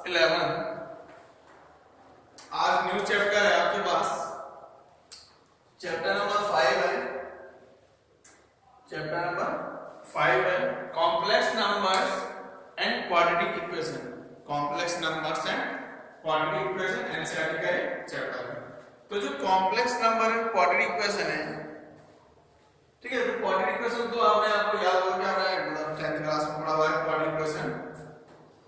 11। आज new chapter है आपके पास, चैप्टर नंबर 5 है, चैप्टर नंबर 5 है complex numbers and quadratic equation. Complex numbers and quadratic equation NCERT का एक चैप्टर है। तो जो complex number and quadratic equation है, ठीक है, तो क्वाड्रेटिक इक्वेशन तो आपको याद होगा कि हमने 10th क्लास में पढ़ा हुआ है क्वाड्रेटिक इक्वेशन,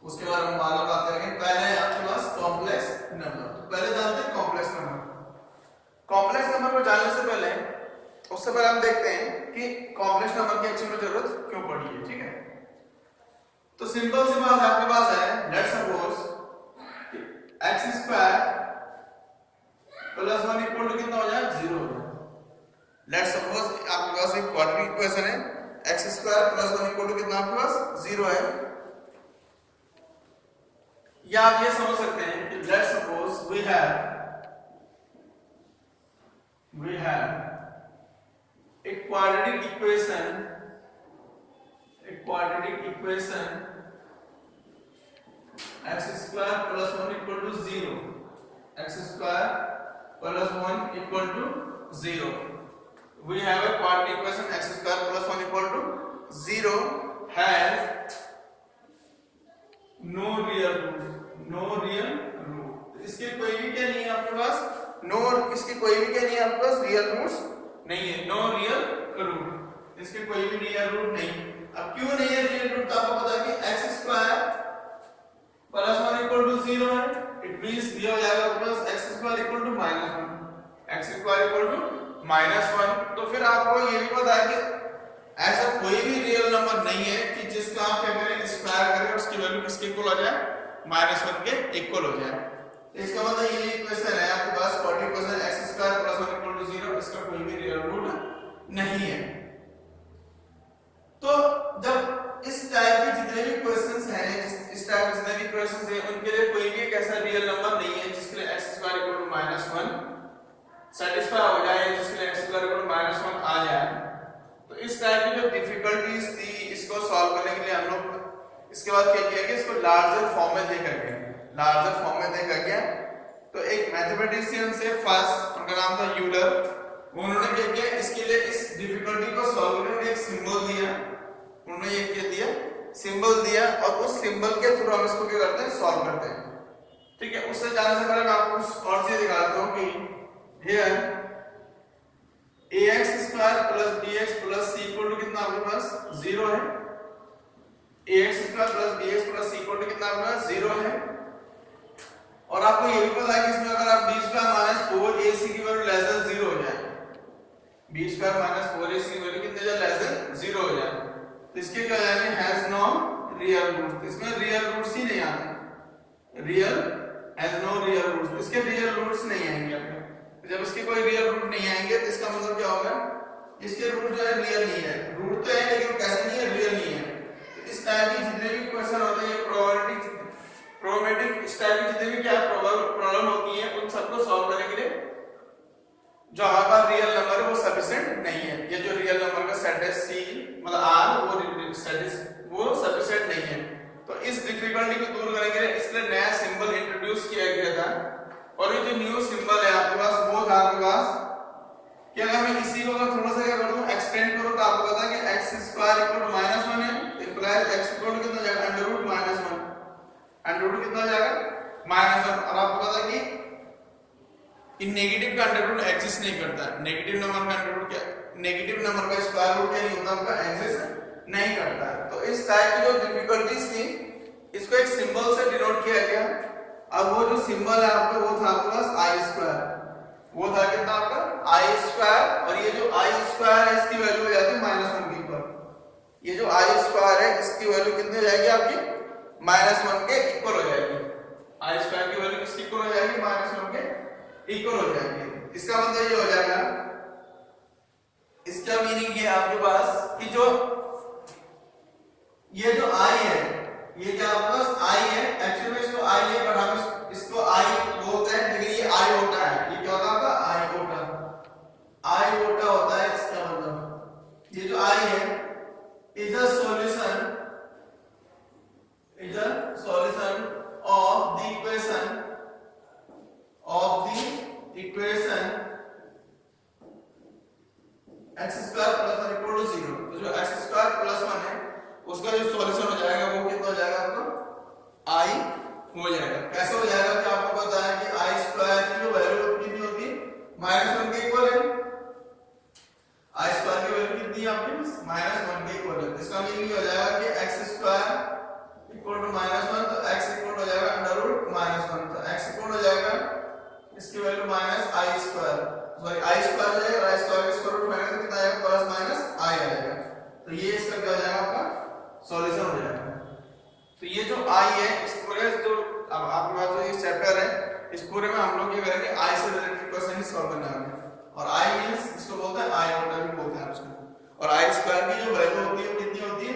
उसके बाद हम मालूम बात करेंगे। पहले है आपके पास कॉम्प्लेक्स नंबर। तो पहले जानते हैं कॉम्प्लेक्स नंबर। कॉम्प्लेक्स नंबर को जानने से पहले उससे पहले हम देखते हैं कि कॉम्प्लेक्स नंबर की एक्चुअल में जरूरत क्यों पड़ी है। ठीक है, तो सिंपल सी बात आपके पास है, let's suppose x square plus 1 equal to कितना हो जाए 0। लेट्स सपोज आपके पास एक क्वाड्रेटिक इक्वेशन है, x square plus 1 equal to कितना आपके पास 0 है। या आप ये समझ सकते हैं कि let's suppose we have a quadratic equation, x square plus 1 equal to 0, x square plus 1 equal to 0. We have a quadratic equation x square plus 1 equal to 0 has no real root। इसके कोई भी क्या नहीं है आपके पास, इसके कोई भी क्या नहीं है आपके पास, रियल रूट्स नहीं है, नो रियल रूट, इसके कोई भी रियल रूट नहीं। अब क्यों नहीं है रियल रूट, तो आपको पता है कि x square plus 1 equal to 0 है, इट मींस ये हो जाएगा आपके पास x square equal to -1, x square equal to -1। तो फिर आपको ये भी पता है कि ऐसा कोई भी रियल नंबर नहीं है कि जिसका आप क्या करें स्क्वायर करें उसकी वैल्यू किसके इक्वल हो जाए, -1 के इक्वल हो जाए। इसका मतलब ये इक्वेशन है आपके पास quadratic equation x square plus 1 equal to 0, इसका कोई भी रियल रूट नहीं है। तो जब इस टाइप के जितने भी क्वेश्चंस हैं, इस टाइप के जितने भी क्वेश्चंस हैं, उनके लिए कोई भी एक ऐसा रियल नंबर नहीं है जिसके लिए x square equal to -1 satisfy हो जाए, जिसके लिए x स्क्वायर इक्वल टू -1 आ जाए। तो इस टाइप की जो डिफिकल्टीज थी, इसको सॉल्व करने के लिए हम लोग इसके बाद क्या किया कि इसको लार्जर फॉर्म में देखा गया। तो एक मैथमेटिशियन से फर्स्ट, उनका नाम था यूलर, उन्होंने क्या किया, इसके लिए इस डिफिकल्टी को सॉल्व करने के लिए एक सिंबल दिया, उन्होंने ये क्या दिया, सिंबल दिया, और उस सिंबल के थ्रू हम इसको क्या करते हैं, सॉल्व करते हैं। ठीक है, उससे जाने से पहले मैं आपको कुछ और चीज दिखाता हूं कि here ax square plus bx plus c equal to कितना आपके पास 0 है, ax square plus bx plus c equal to कितना आपके पास 0 है। और आपको ये भी पता है कि इसमें अगर आप b स्क्वायर माइनस 4ac की वैल्यू लेस देन 0 हो जाए, b स्क्वायर माइनस 4ac की वैल्यू कितने जाए, लेस देन 0 हो जाए, तो इसके क्या जाएंगे, हैज नो रियल रूट, इसमें रियल रूट्स ही नहीं आते, real has no real roots, इसके रियल रूट्स नहीं आएंगे आपके। जब इसके कोई रियल रूट नहीं आएंगे तो इसका मतलब क्या होगा, इसके रूट जो है रियल नहीं है, रूट तो है लेकिन कैसे नहीं है, रियल नहीं है। तो इस टाइप के जितने भी क्वेश्चन होते हैं, प्रोबेबिलिटी इस टाइप की जितनी भी क्या प्रॉब्लम होती है, उन सबको सॉल्व करने के लिए जो हमारे पास रियल नंबर है वो सफिशिएंट नहीं है। ये जो रियल नंबर का सेट है c मतलब r, वो सफिशिएंट नहीं है। तो इस डिफिकल्टी को दूर करने के लिए इसलिए नया सिंबल इंट्रोड्यूस किया गया था, और ये जो न्यू सिंबल है आपके पास वो था आपके पास कि अगर मैं इसी को थोड़ा सा क्या करूं, एक्सटेंड करूं, तो आपको पता है कि x स्क्वायर इक्वल टू -1 है, इंप्लाइज x इक्वल टू कितना जाएगा, अंडर रूट -1, अंडर रूट कितना जाएगा -1। और आपको पता है कि इन नेगेटिव का अंडर रूट एग्जिस्ट नहीं करता, नेगेटिव नंबर का अंडर रूट क्या, नेगेटिव नंबर का स्क्वायर रूट क्या नहीं होता, आपका एग्जिस्ट नहीं करता। तो इस टाइप की जो डिफिकल्टीज थी, इसको एक सिंबल से डिनोट किया गया। अब वो जो सिंबल है आपका वो था आपके पास आई स्क्वायर, वो था कितना आपका आई स्क्वायर, और ये जो आई स्क्वायर है इसकी वैल्यू हो जाती है -1 के ऊपर, ये जो आई स्क्वायर है इसकी वैल्यू कितनी हो जाएगी आपकी, -1 के इक्वल हो जाएगी। आई स्क्वायर की वैल्यू किसकी इक्वल हो जाएगी, -1 के इक्वल हो जाएगी। इसका मतलब ये हो जाएगा, इसका मीनिंग ये आपके पास कि जो ये जो आई है, ये क्या आपके पास आई है, एक्चुअली में इसको आई है, बट हम इसको आई बोलते हैं, लेकिन ये आई होता है, ये क्या होता है आपका आई होता होता है। इसका मतलब ये जो आई है इज अ सॉल्यूशन ऑफ हो जाएगा। कैसे हो जाएगा कि आपको पता है कि आई स्क्वायर की जो वैल्यू कितनी होती है -1 के इक्वल है। आई स्क्वायर की वैल्यू कितनी है आपकी -1 के इक्वल है। इसका मीनिंग हो जाएगा कि x स्क्वायर इक्वल टू -1, तो x इक्वल हो जाएगा अंडर रूट -1, तो x इक्वल हो जाएगा इसकी value -i square, sorry i square हो जाएगा, i स्क्वायर का स्क्वायर रूट फाइंड करके कितना आएगा प्लस माइनस i आ जाएगा। तो ये इसका क्या हो जाएगा आपका सॉल्यूशन हो जाएगा। तो ये जो i है इस पूरे जो अब आपके पास जो ये चैप्टर है इस पूरे में हम लोग ये करेंगे i से रिलेटेड क्वेश्चन ही सॉल्व करने वाले हैं। और i मींस इसको बोलते हैं i ऑर्डर भी बोलते हैं उसको। और i स्क्वायर की जो वैल्यू होती है कितनी होती है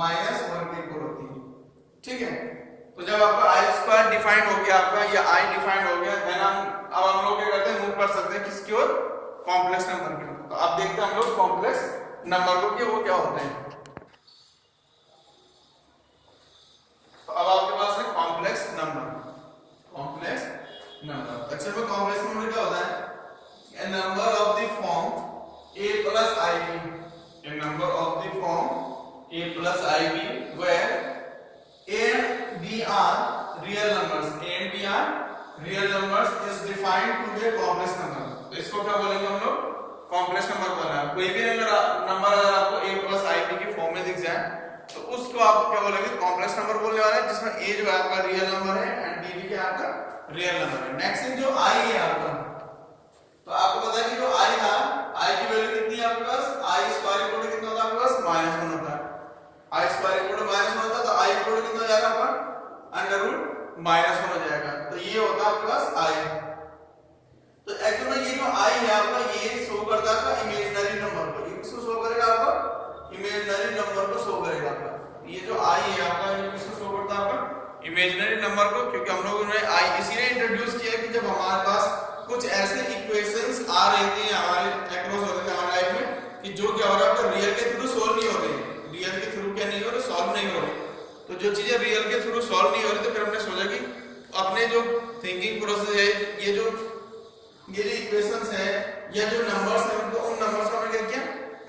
-1 के इक्वल होती है। ठीक है, तो जब आपका i स्क्वायर डिफाइंड हो गया आपका या i डिफाइंड हो गया देन हम लोग क्या करते हैं मूव कर सकते हैं किसकी ओर कॉम्प्लेक्स नंबर की। तो अब देखते हैं हम लोग कॉम्प्लेक्स नंबर को कि वो क्या होते हैं। तो अब आपके पास है complex number. Complex number actually में कॉम्प्लेक्स नंबर क्या होता है a number of the form a plus ib, a number of the form a plus ib where a and b are real numbers, a and b are real numbers is defined to be a complex number। तो इसको क्या बोलेंगे हम लोग complex number बोलना है। कोई भी नंबर अगर आपको a plus ib के फॉर्म में दिख जाए तो उसको आप क्या बोलेंगे कॉम्प्लेक्स नंबर बोलने वाले हैं, जिसमें a जो है आपका रियल नंबर है एंड b भी क्या आपका रियल नंबर है। नेक्स्ट जो i है आपका, तो आपको पता है कि जो i था i की वैल्यू कितनी है आपके पास i स्क्वायर इक्वल टू कितना होता है आपके पास -1 होता है। i स्क्वायर इक्वल टू -1 होता है तो i इक्वल टू कितना हो जाएगा आपका अंडर रूट -1 हो जाएगा। तो ये होता है आपके पास i। तो एक्चुअली में ये जो i है आपका ये शो करता है आपका इमेजिनरी नंबर को। ये किसको शो करेगा आपका इमेजिनरी नंबर को शो करेगा आपका। ये जो i है आपका ये किसको शो करता है आपका इमेजिनरी नंबर को, क्योंकि हम लोगों ने i इसीलिए इंट्रोड्यूस किया कि जब हमारे पास कुछ ऐसे इक्वेशंस आ रहे थे हमारे अक्रॉस हो रहे थे हमारे लाइफ में कि जो क्या हो रहा है आपका रियल के थ्रू सॉल्व नहीं हो रहे, रियल के थ्रू क्या नहीं हो रहे सॉल्व नहीं हो रहे। तो जो चीजें रियल के थ्रू सॉल्व नहीं हो रही तो फिर हमने सोचा कि अपने जो थिंकिंग प्रोसेस है ये जो इक्वेशंस है या जो नंबर्स है उनको उन नंबर्स को हमने क्या किया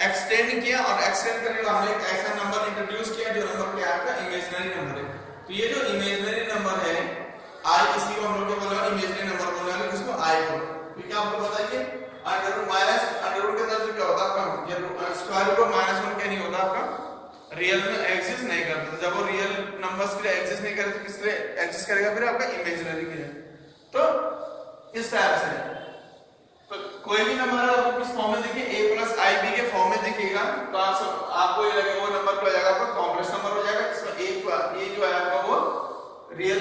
एक्सटेंड किया, और एक्सटेंड करने के बाद हमने एक ऐसा नंबर इंट्रोड्यूस किया जो नंबर क्या है आपका इमेजिनरी नंबर है। तो ये जो इमेजिनरी नंबर है i इसी को हम लोग क्या बोल रहे हैं इमेजिनरी नंबर बोलने वाले किसको i को। क्योंकि आपको पता है कि अंडर रूट के अंदर जो क्या होता है आपका ये स्क्वायर रूट -1 क्या नहीं होता आपका रियल में एग्जिस्ट नहीं करता। जब वो रियल नंबर्स के लिए एग्जिस्ट नहीं करे तो किस लिए एग्जिस्ट करेगा फिर आपका इमेजिनरी के लिए। तो इस टाइप से तो कोई भी नंबर आपको किस फॉर्म में दिखे a plus ib के फॉर्म में दिखेगा तो आपको ये लगेगा वो नंबर क्या हो जाएगा आपका कॉम्प्लेक्स नंबर हो जाएगा। इसमें a जो है आपका वो रियल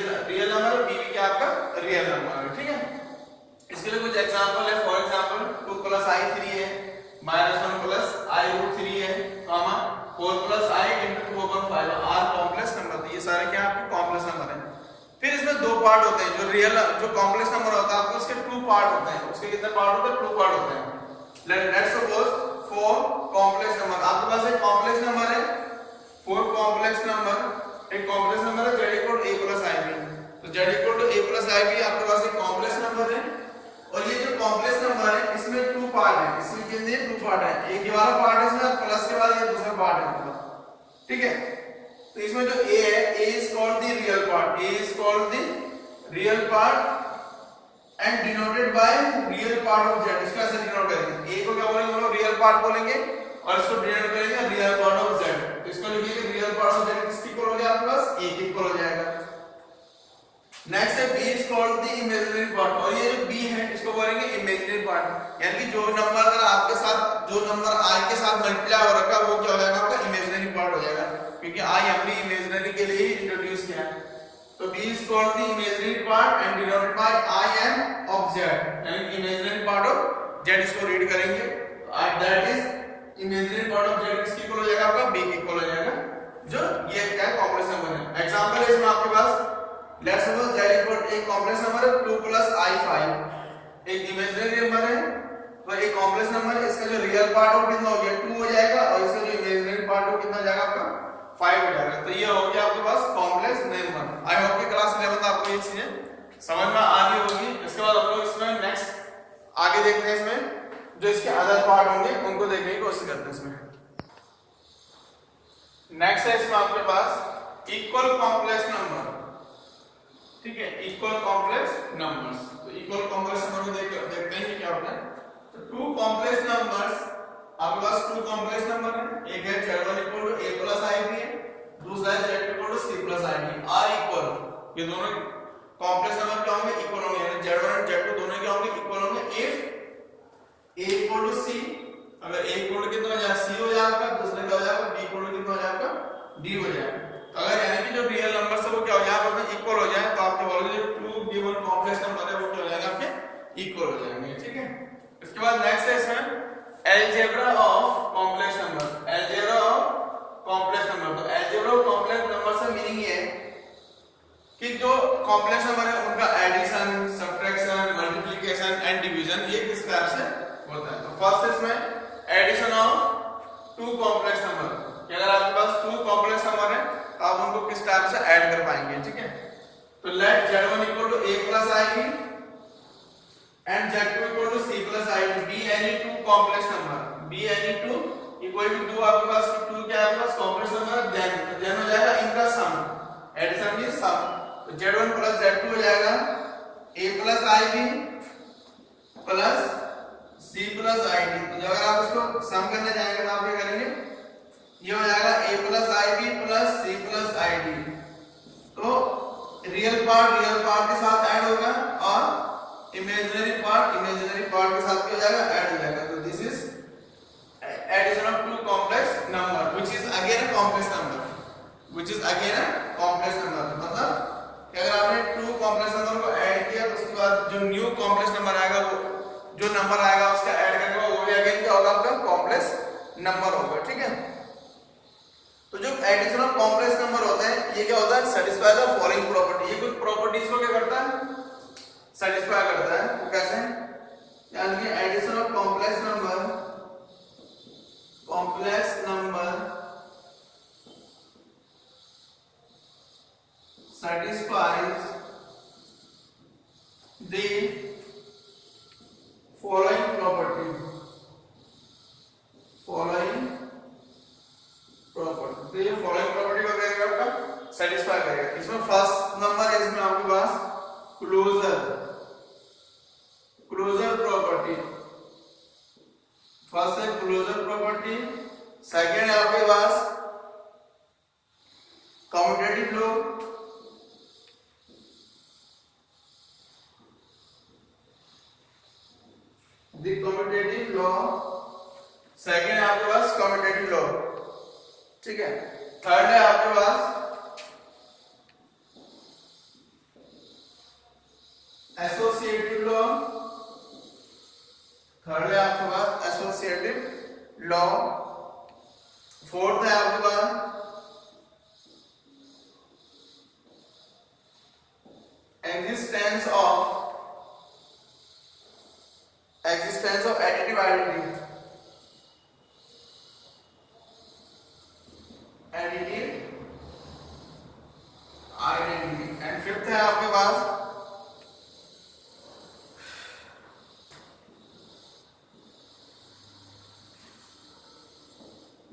नंबर और b भी क्या आपका रियल नंबर है। ठीक है, इसके लिए कुछ एग्जांपल है। फॉर एग्जांपल 2 plus i 3 है, -1 plus i root 3 है, comma 4 plus i into 2/5 are complex number. तो ये सारे क्या आपके कॉम्प्लेक्स नंबर हैं। फिर इसमें दो पार्ट होते हैं। जो कॉम्प्लेक्स नंबर होता है आपको उसके 2 पार्ट होते हैं। उसके कितने पार्ट होते हैं 2 पार्ट होते हैं। लेट्स सपोज 4 कॉम्प्लेक्स नंबर आपके पास एक कॉम्प्लेक्स नंबर है 4 कॉम्प्लेक्स नंबर, एक कॉम्प्लेक्स नंबर है z equal to a plus ib। तो z equal to a plus ib आपके पास एक कॉम्प्लेक्स नंबर है। और ये जो कॉम्प्लेक्स नंबर है इसमें 2 पार्ट है। इसमें कितने 2 पार्ट है, एक ये वाला पार्ट है इसमें प्लस के बाद ये दूसरा पार्ट है। ठीक है, तो इसमें जो a है a is called the real part, a is called the real part and denoted by real part of z। इसको ऐसे डिनोट करेंगे, a को क्या बोलेंगे हम लोग रियल पार्ट बोलेंगे और इसको डिनोट करेंगे रियल पार्ट ऑफ z। तो इसको लिखेंगे रियल पार्ट ऑफ z किसकी इक्वल हो गया आपके पास a की इक्वल हो जाएगा। नेक्स्ट है b is called the imaginary part, और ये जो b है इसको बोलेंगे इमेजिनरी पार्ट। यानी कि जो नंबर अगर आपके साथ जो नंबर i के साथ मल्टीप्लाई हो रखा है वो क्या हो जाएगा आपका इमेजिनरी पार्ट हो जाएगा, क्योंकि i हमने इमेजिनरी के लिए ही इंट्रोड्यूस किया है। तो b is called the imaginary part and denoted by I am of z, यानी इमेजिनरी पार्ट ऑफ z इसको रीड करेंगे that is imaginary part of z किसकी इक्वल हो जाएगा आपका b की इक्वल हो जाएगा। जो ये क्या कॉम्प्लेक्स नंबर है। एग्जांपल है इसमें आपके पास लेट्स सपोज z इक्वल एक कॉम्प्लेक्स नंबर है 2 plus i5 एक इमेजिनरी नंबर है। तो एक कॉम्प्लेक्स नंबर है इसका जो रियल पार्ट हो कितना हो गया 2 हो जाएगा और इसका जो इमेजिनरी पार्ट हो कितना हो जाएगा आपका 5 हो जाएगा। तो ये हो गया आपके पास कॉम्प्लेक्स नंबर। आई होप कि क्लास 11 आपको ये चीजें समझ में आ रही होगी। इसके बाद हम लोग इसमें नेक्स्ट आगे देखते हैं इसमें जो इसके अदर पार्ट होंगे उनको देखने की कोशिश करते हैं। इसमें नेक्स्ट है इसमें आपके पास इक्वल कॉम्प्लेक्स नंबर। ठीक है, इक्वल कॉम्प्लेक्स नंबर्स। तो इक्वल कॉम्प्लेक्स नंबर को देखते हैं कि क्या होता है। तो टू कॉम्प्लेक्स नंबर्स, आपके पास टू कॉम्प्लेक्स नंबर है, एक है z1 equal to a plus ib है, दूसरा है z equal to c plus ib, are equal, ये दोनों कॉम्प्लेक्स नंबर क्या होंगे, इक्वल होंगे, यानी z1 और z2 दोनों क्या होंगे, इक्वल होंगे if a equal to c, अगर a इक्वल टू कितना हो जाएगा c हो जाएगा, दूसरे का हो जाएगा b इक्वल टू कितना हो जाएगा d हो जाएगा। अगर यानी कि जो रियल नंबर है वो क्या हो जाएगा, आपस में इक्वल हो जाए, तो आपके बोलोगे जो टू गिवन कॉम्प्लेक्स नंबर है वो क्या हो जाएगा, आपके इक्वल हो जाएंगे। ठीक है, इसके बाद नेक्स्ट है इसमें algebra of complex number, algebra of complex number. तो अलजेब्रा ऑफ कॉम्प्लेक्स नंबर से मीनिंग ये है कि जो कॉम्प्लेक्स नंबर है उनका addition, subtraction, multiplication and division ये किस तरह से होता है। तो फर्स्ट इसमें addition of two complex number, अगर आपके पास टू कॉम्प्लेक्स नंबर है आप उनको किस टाइप से ऐड कर पाएंगे। ठीक है, तो let z1 equal to a plus ib and z2 equal to c plus ib be any two complex number, be any two, ये कोई भी टू आपके पास, टू क्या है आपके पास कॉम्प्लेक्स नंबर, देन हो जाएगा इनका सम, एडिशन मींस सम। तो z1 प्लस z2 हो जाएगा a plus ib plus c plus id। तो अगर आप इसको सम करने जाएंगे तो आप क्या करेंगे, ये हो जाएगा a plus ib plus c plus id। तो रियल पार्ट के साथ ऐड होगा और इमेजिनरी पार्ट के साथ क्या हो जाएगा, ऐड हो जाएगा। तो this is addition of two complex number which is again a complex number, मतलब कि अगर आपने टू कॉम्प्लेक्स नंबर को ऐड किया तो उसके बाद जो न्यू कॉम्प्लेक्स नंबर आएगा, वो जो नंबर आएगा उसका ऐड करके वो भी अगेन क्या होगा, आपका कॉम्प्लेक्स नंबर होगा। ठीक है, तो जो एडिशन ऑफ कॉम्प्लेक्स नंबर होते हैं ये क्या होता है, सेटिस्फाई द फॉलोइंग प्रॉपर्टी, ये कुछ प्रॉपर्टीज को क्या करता है, सेटिस्फाई करता है। वो कैसे, यानी कि addition of complex number satisfies the following property, तो ये फॉलोइंग प्रॉपर्टी को करेगा, आपका सेटिस्फाई करेगा। इसमें फर्स्ट नंबर है, इसमें आपके पास क्लोजर प्रॉपर्टी, फर्स्ट है क्लोजर प्रॉपर्टी, सेकंड है आपके पास commutative law, the commutative law, second है आपके पास कम्यूटेटिव लॉ। ठीक है, थर्ड है आपके पास एसोसिएटिव लॉ, फोर्थ है आपके पास existence of additive identity, and fifth है आपके पास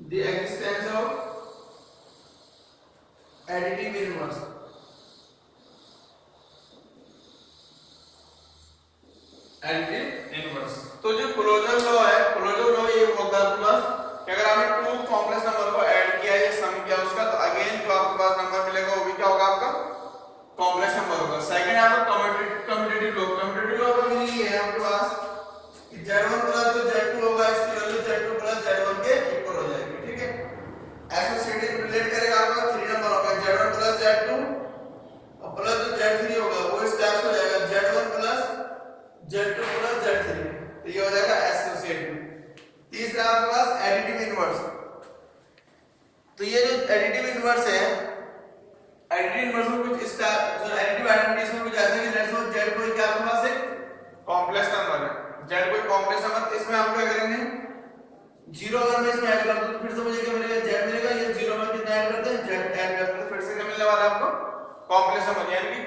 the existence of additive inverse, तो जो क्लोजर लॉ है, क्लोजर लॉ ये होता है आपके पास कि अगर आपने टू कॉम्प्लेक्स नंबर को ऐड किया या सम किया उसका, तो अगेन जो आपके पास नंबर मिलेगा वो भी क्या होगा, आपका कॉम्प्लेक्स नंबर होगा। सेकंड आपका कम्यूटेटिव लॉ का मीनिंग ये है आपके पास कि z1 प्लस जो z2 होगा इसकी वैल्यू z2 प्लस z1 के इक्वल हो जाएगी। ठीक है, एसोसिएटिव रिलेट करेगा आपका 3 नंबर होगा z1 प्लस z2 और प्लस जो z3 होगा वो इस टाइप से हो जाएगा z1 plus z2 plus z3, तो ये हो जाएगा एसोसिएटिव। तीसरा आपके पास एडिटिव इनवर्स, तो ये जो एडिटिव इनवर्स है, एडिटिव इनवर्स में कुछ इस टाइप, जो एडिटिव आइडेंटिटीज में कुछ ऐसा कि लेट्स सपोज z कोई क्या आपके पास एक कॉम्प्लेक्स नंबर है, z कोई कॉम्प्लेक्स नंबर, इसमें हम क्या करेंगे, जीरो अगर मैं इसमें ऐड कर दूं तो फिर से मुझे क्या मिलेगा, z मिलेगा, ये जीरो में कितना ऐड करते हैं, z ऐड करते हैं, फिर से क्या मिलने वाला है आपको, कॉम्प्लेक्स नंबर। यानी कि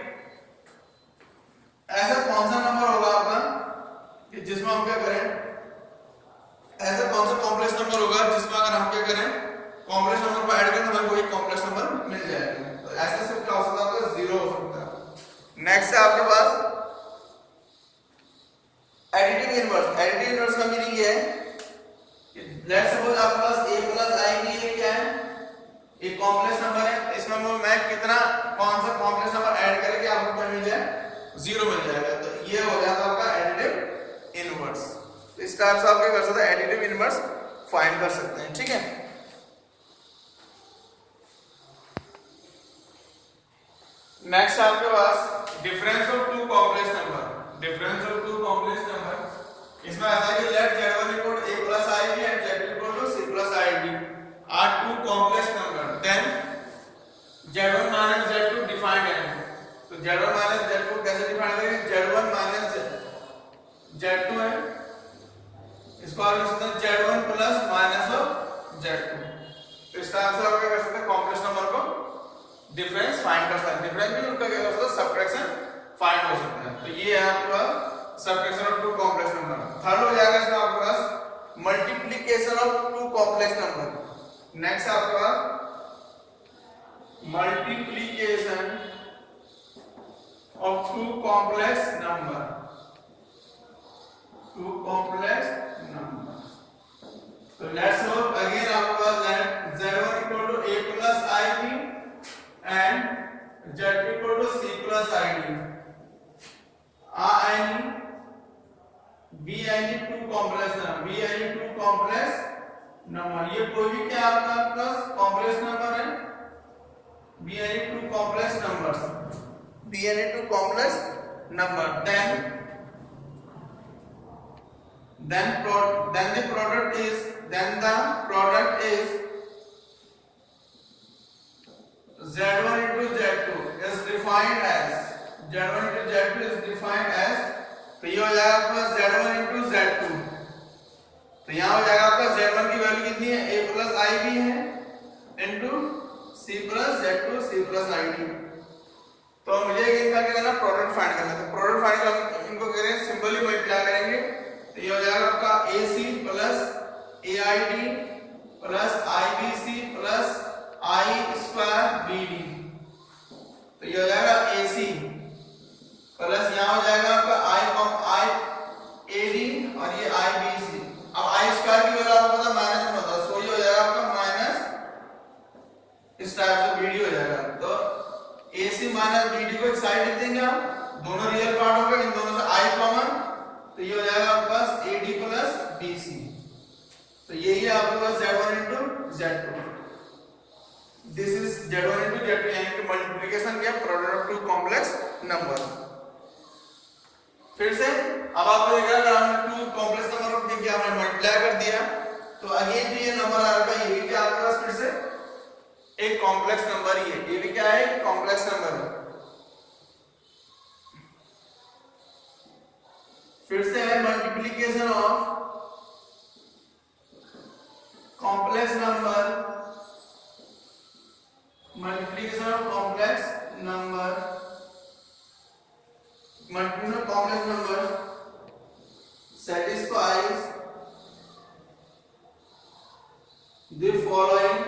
ऐसा कौन सा नंबर होगा आपका कि जिसमें हम क्या करें, ऐसा कौन सा कॉम्प्लेक्स नंबर होगा जिसमें अगर हम क्या करें, कॉम्प्लेक्स नंबर को ऐड करें तो हमें वही कॉम्प्लेक्स नंबर मिल जाएगा। तो ऐसे से क्या हो सकता है, जीरो हो सकता है। नेक्स्ट है आपके पास एडिटिव इनवर्स। एडिटिव इनवर्स का मीनिंग ये है कि लेट्स सपोज आपके पास a प्लस i भी ये क्या है, एक कॉम्प्लेक्स नंबर है, इसमें मैं कितना कौन सा कॉम्प्लेक्स नंबर ऐड करके आपको क्या मिल जाए, 0 मिल जाएगा। तो ये हो जाता है आपका एडिटिव इनवर्स। तो इस टाइप से आप क्या कर सकते हैं, एडिटिव इनवर्स फाइंड कर सकते हैं। ठीक है, नेक्स्ट आपके पास difference of two complex number. Difference of two complex number, इसमें ऐसा है कि let z1 equal to a plus ib and z2 equal to c plus ib are two complex number, then z1 minus z2 defined है। तो z1 minus z2 कैसे define करेंगे, z1 minus z2 है, इसको आप लिख सकते हैं z1 plus minus of z2। तो इस टाइप से आप क्या कर सकते हैं, कॉम्प्लेक्स नंबर को डिफरेंस फाइंड कर सकते हैं। डिफरेंस भी उनका क्या कर सकते हैं, सबट्रैक्शन फाइंड हो सकता है। तो ये है आपके पास subtraction of two complex number. Third हो जाएगा इसमें आपके पास multiplication of two complex number. Next आपके पास multiplication of two complex number. Two complex number, तो लेट्स सपोज अगेन आपके पास z1 equal to a plus ib and z equal to c plus id are any b any two complex number, b any two complex number। ये कोई भी क्या आपका plus complex number है, b any two complex numbers, b any two complex number, then the product is z1 into z2 is defined as, z1 into z2 is defined as, तो ये हो जाएगा आपका z1 into z2। तो यहाँ हो जाएगा आपका z1 की वैल्यू कितनी है, a प्लस ib है into c plus z2 c plus id। तो मुझे इनका क्या करना, प्रोडक्ट फाइंड करना है। तो प्रोडक्ट फाइंड करना, इनको करेंगे सिंपली मल्टीप्लाई करेंगे। तो ये हो जाएगा आपका ac plus aid plus ibc plus I square BD। तो ये हो जाएगा AC प्लस यहाँ हो जाएगा आपका I AD और ये IBC। अब I स्क्वायर की वैल्यू आपको पता माइनस में होता है, सो ये हो जाएगा आपका माइनस इस टाइप से BD हो जाएगा। तो AC माइनस BD को एक साइड लिख देंगे हम, दोनों रियल पार्ट होगा, इन दोनों से I कॉमन, तो ये हो जाएगा आपके पास AD प्लस BC। तो यही है आपके पास Z1 into Z2। This is z1 into z2, यानी कि मल्टीप्लिकेशन किया product of two complex number. फिर से अब आपको दिख रहा है, अगर हमने टू कॉम्प्लेक्स नंबर को क्या हमने मल्टीप्लाई कर दिया, तो अगेन जो ये नंबर आ रहा है ये भी क्या आपके पास फिर से एक कॉम्प्लेक्स नंबर ही है, ये भी क्या है, कॉम्प्लेक्स नंबर है। फिर से है multiplication of complex number, multiplication of complex number, multiplication of complex number satisfies the following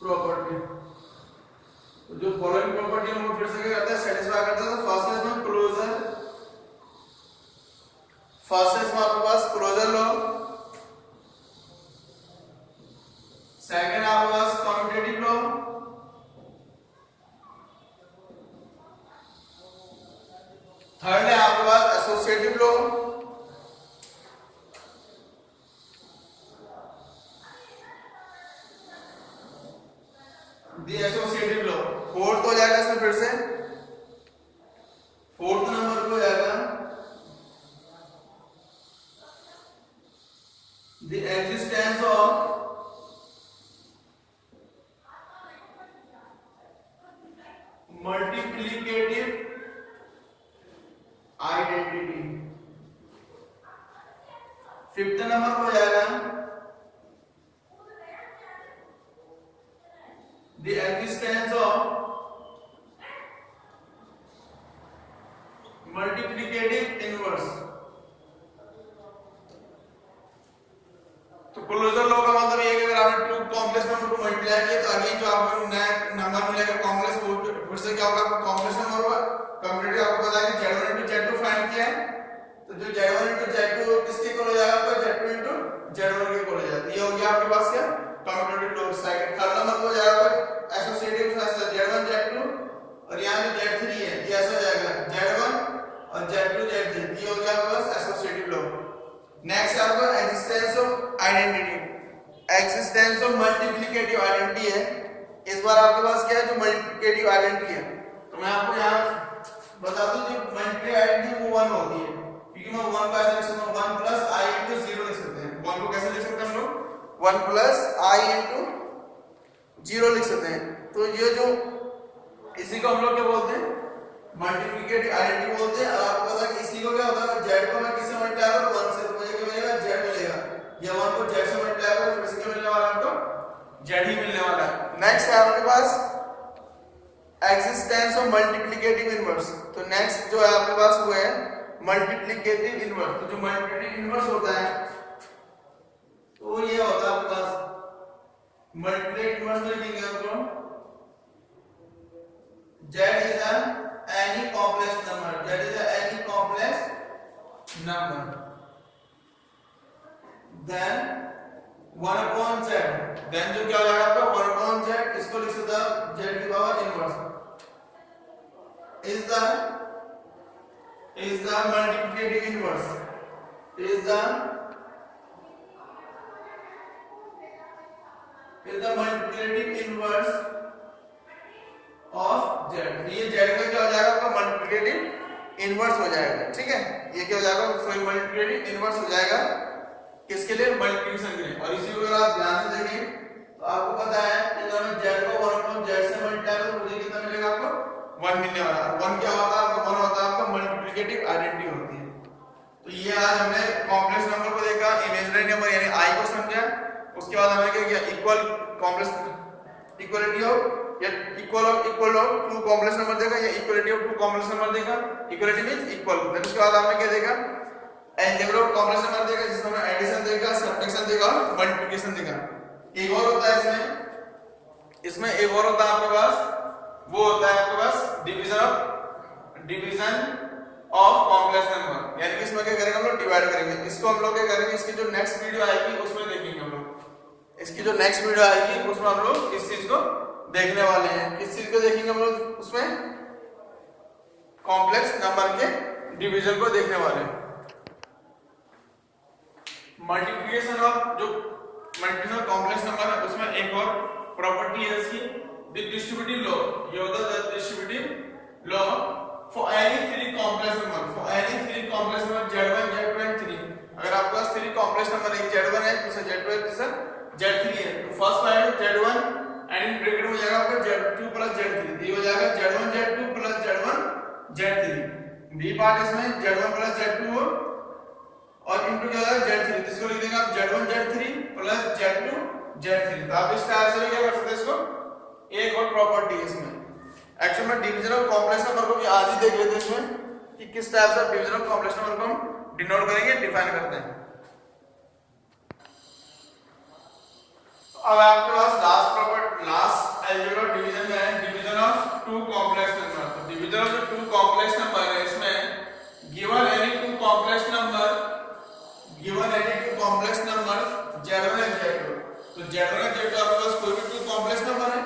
property। तो जो following property हम फिर से क्या करते हैं, satisfy करते हैं। तो फर्स्ट है इसमें क्लोजर, फर्स्ट है इसमें आपके पास क्लोजर लॉ, सेकंड आपके पास कम्यूटेटिव लॉ, थर्ड है आपके पास associative law, the associative law. Fourth हो जाएगा इसमें फिर से, फोर्थ नंबर पे हो जाएगा the existence of multiplicative identity. Fifth number हो जाएगा the existence of multiplicative inverse. तो क्लोजर लॉ का मतलब ये है कि अगर आपने टू कॉम्प्लेक्स नंबर को मल्टीप्लाई किया तो अगेन जो आपको नया नंबर मिलेगा कॉम्प्लेक्स, वो फिर से यहाँ पे Z3 है, ये ऐसा हो जाएगा Z1 और Z2 Z3, ये हो गया आपके पास एसोसिएटिव लॉ। नेक्स्ट है आपका existence of identity. Existence of multiplicative identity है। इस बार आपके पास क्या है, जो मल्टीप्लिकेटिव आइडेंटिटी है, तो मैं आपको यहाँ बता दूं जो मल्टीप्लिकेटिव आइडेंटिटी वो 1 होती है, क्योंकि मैं 1 का ऐसे लिख सकता हूं 1 प्लस i into 0 लिख सकते हैं। 1 को कैसे लिख सकते हैं हम लोग, 1 प्लस i into 0 लिख सकते हैं। तो ये जो इसी को हम लोग क्या बोलते हैं, मल्टीप्लिकेटिव आइडेंटिटी बोलते हैं। और आपको पता है कि इसी को क्या होता है, z को मैं किससे मल्टीप्लाई करूं, 1 से, तो मुझे क्या मिलेगा, z मिलेगा। ये 1 को z से मल्टीप्लाई करो, फिर से क्या मिलने वाला है आपको, z ही मिलने वाला है। नेक्स्ट है आपके पास एक्जिस्टेंस ऑफ मल्टीप्लिकेटिव इनवर्स। तो नेक्स्ट जो है आपके पास वो है मल्टीप्लिकेटिव इनवर्स। तो जो मल्टीप्लिकेटिव इनवर्स होता है तो ये होता है आपके पास मल्टीप्लिकेटिव इनवर्स में लिखेंगे हम लोग z is any complex number, z is any complex number, then 1 upon z, then जो क्या हो जाएगा आपका 1 upon z, इसको लिख सकते हैं z की power inverse is the multiplicative inverse, is the multiplicative inverse of z। ये z का क्या हो जाएगा आपका मल्टीप्लिकेटिव इनवर्स हो जाएगा, ठीक है। ये क्या हो जाएगा, सॉरी मल्टीप्लिकेटिव इनवर्स हो जाएगा किसके लिए, मल्टीप्लिकेशन के लिए। और इसी को अगर आप ध्यान से देखें तो आपको पता है कि अगर मैं z को 1 अपॉन z से मल्टीप्लाई करूं तो मुझे कितना मिलेगा, आपको 1 मिलने वाला है। 1 क्या होता है आपका, 1 होता है आपका मल्टीप्लिकेटिव आइडेंटिटी होती है। तो ये आज हमने कॉम्प्लेक्स नंबर को देखा, इमेजिनरी नंबर यानी i को समझा। उसके बाद हमने क्या किया, इक्वल कॉम्प्लेक्स इक्वलिटी ऑफ या equal of two complex number देखा, या equality of two complex number देखा। Equality means equal. देन उसके बाद हमने क्या देखा, अलजेब्रा ऑफ कॉम्प्लेक्स नंबर देखा, जिसमें हमने एडिशन देखा, सब्ट्रैक्शन देखा और मल्टीप्लिकेशन देखा। एक और होता है इसमें एक और होता है आपके पास, वो होता है आपके पास डिवीजन ऑफ कॉम्प्लेक्स नंबर। यानी कि इसमें क्या करेंगे हम लोग, डिवाइड करेंगे। इसको हम लोग क्या करेंगे, इसकी जो नेक्स्ट वीडियो आएगी उसमें देखेंगे हम लोग। इसकी जो नेक्स्ट वीडियो आएगी उसमें हम लोग इस चीज को देखने वाले हैं। किस चीज को देखेंगे हम लोग, उसमें कॉम्प्लेक्स नंबर के डिवीजन को देखने वाले हैं। मल्टीप्लिकेशन ऑफ जो मल्टीप्लिकेशन कॉम्प्लेक्स नंबर है उसमें एक और प्रॉपर्टी है इसकी, द डिस्ट्रीब्यूटिव लॉ। ये होता है the distributive law for any 3 complex number, for any 3 complex number z1 z2 and 3। अगर आपके पास 3 कॉम्प्लेक्स नंबर, एक z1 है, दूसरा z2 है, तीसरा z3 है, तो फर्स्ट वाला z1 एंड इन ब्रैकेट में जाएगा आपका z2 प्लस z3, ये हो जाएगा z1 z2 plus z1 z3। B part इसमें z1 प्लस z2 हो और इनटू क्या होगा z3, तो इसको लिख देंगे आप z1 z3 plus z2 z3। तो आप इस टाइप से क्या कर सकते हैं इसको, एक और प्रॉपर्टी है इसमें। एक्चुअली में डिवीजन ऑफ कॉम्प्लेक्स नंबर को भी आज ही देख लेते हैं इसमें कि किस टाइप से डिवीजन ऑफ कॉम्प्लेक्स नंबर को हम डिनोट करेंगे, डिफाइन करते हैं। अब आपके पास लास्ट अलजेब्रा डिवीजन में है डिवीजन ऑफ 2 कॉम्प्लेक्स नंबर। तो डिवीजन ऑफ 2 कॉम्प्लेक्स नंबर है, इसमें given any 2 complex number z1 and z2। तो z1 and z2 आपके पास कोई भी 2 कॉम्प्लेक्स नंबर है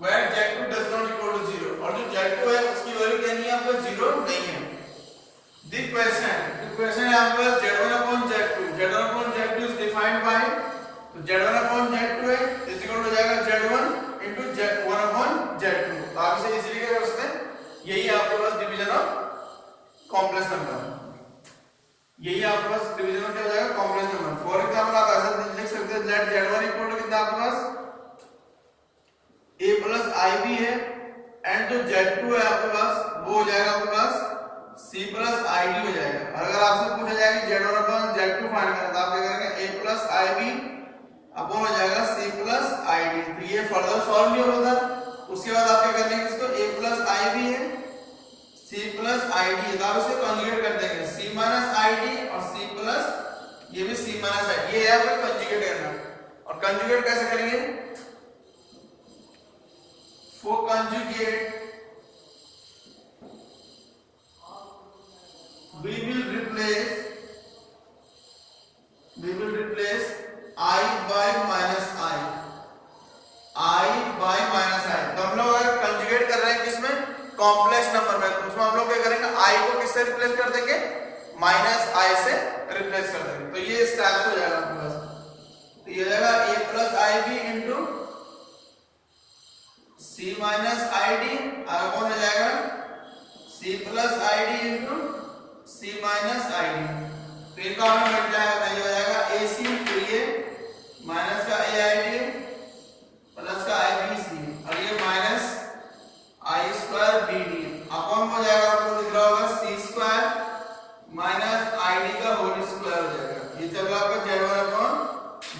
where z2 does not equal to 0, और जो z2 है उसकी वैल्यू क्या नहीं है, आपका 0 नहीं है। The question है आपके पास z1 upon z2 is defined by, तो z1 upon z2 है इज इक्वल हो जाएगा z1 into z1 upon z2। तो आप इसे इजीली क्या कर सकते हैं, यही आपके पास डिवीजन ऑफ कॉम्प्लेक्स नंबर, यही आपके पास डिवीजन ऑफ क्या हो जाएगा, कॉम्प्लेक्स नंबर। फॉर एग्जांपल आप ऐसा लिख सकते हैं लेट z1 इक्वल टू कितना आपके पास a प्लस ib है, एंड जो z2 है आपके पास वो हो जाएगा आपके पास c प्लस id हो जाएगा। और अगर आपसे पूछा जाए कि z1 अपॉन z2 फाइंड करना, तो आप क्या करेंगे a प्लस ib अपॉन हो जाएगा c प्लस id। तो ये फर्दर सॉल्व नहीं होता। उसके बाद आप क्या कर लेंगे, इसको a प्लस ib है, c प्लस id है, तो आप इसे कॉन्जुगेट कर देंगे c माइनस id और c प्लस ये भी c माइनस id, ये है आपका कॉन्जुगेट करना। और कॉन्जुगेट कैसे करेंगे, for conjugate we will replace I by minus I by minus I। तो हम लोग अगर कंजुगेट कर रहे हैं किसमें, रिप्लेस कर देंगे, माइनस आई से रिप्लेस कर देंगे। तो ये इस टाइप से हो जाएगा आपके पास। तो ये हो जाएगा a plus i b into c minus i d, आगे कौन हो जाएगा c plus i d into c minus i d. तो इनका हमें मिल जाएगा, ये हो जाएगा ए सी, फिर ये माइनस का ए आई डी प्लस का आई बी सी, और ये माइनस आई स्क्वायर बी डी अपॉन हो जाएगा, आपको दिख रहा होगा सी स्क्वायर माइनस आई डी का होल स्क्वायर हो जाएगा। ये चल रहा है आपका z1 अपॉन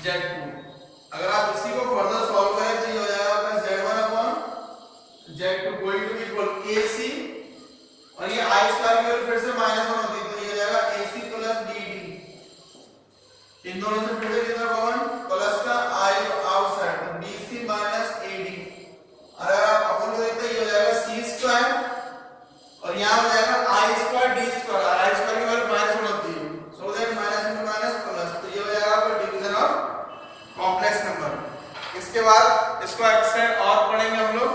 z2। अगर आप इसी को फर्दर सॉल्व करें तो ये हो जाएगा आपका z1 upon z2 going to equal ac, और ये आई स्क्वायर की वैल्यू फिर से -1 होती है, तो ये हो जाएगा ac प्लस bd। इन दोनों से फिर से कितना होगा प्लस का i आउटसाइड, तो bc माइनस ad। अगर आप अपन को देखते हैं ये हो जाएगा c स्क्वायर, और यहाँ हो जाएगा i square d square, i square की वैल्यू -1 होती है, so that minus into minus plus. तो ये हो जाएगा आपका डिवीजन ऑफ कॉम्प्लेक्स नंबर। इसके बाद इसको एक्सटेंड और पढ़ेंगे हम लोग।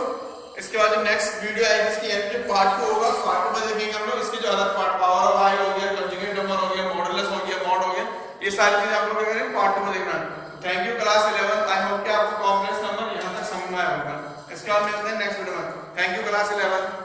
इसके बाद जो नेक्स्ट वीडियो आएगी इसकी यानी कि पार्ट 2 होगा, पार्ट 2 में देखेंगे हम लोग इसके जो अदर पार्ट, पावर ऑफ आई हो गया, कंजुगेट नंबर हो गया, मॉडुलस हो गया, मॉड हो गया, ये सारी चीजें आप लोग करेंगे पार्ट 2 में देखना। Thank you class 11, I hope कि आपको कॉम्प्लेक्स नंबर यहां तक समझ में आया होगा। इसके बाद मिलते हैं नेक्स्ट वीडियो में। Thank you class 11।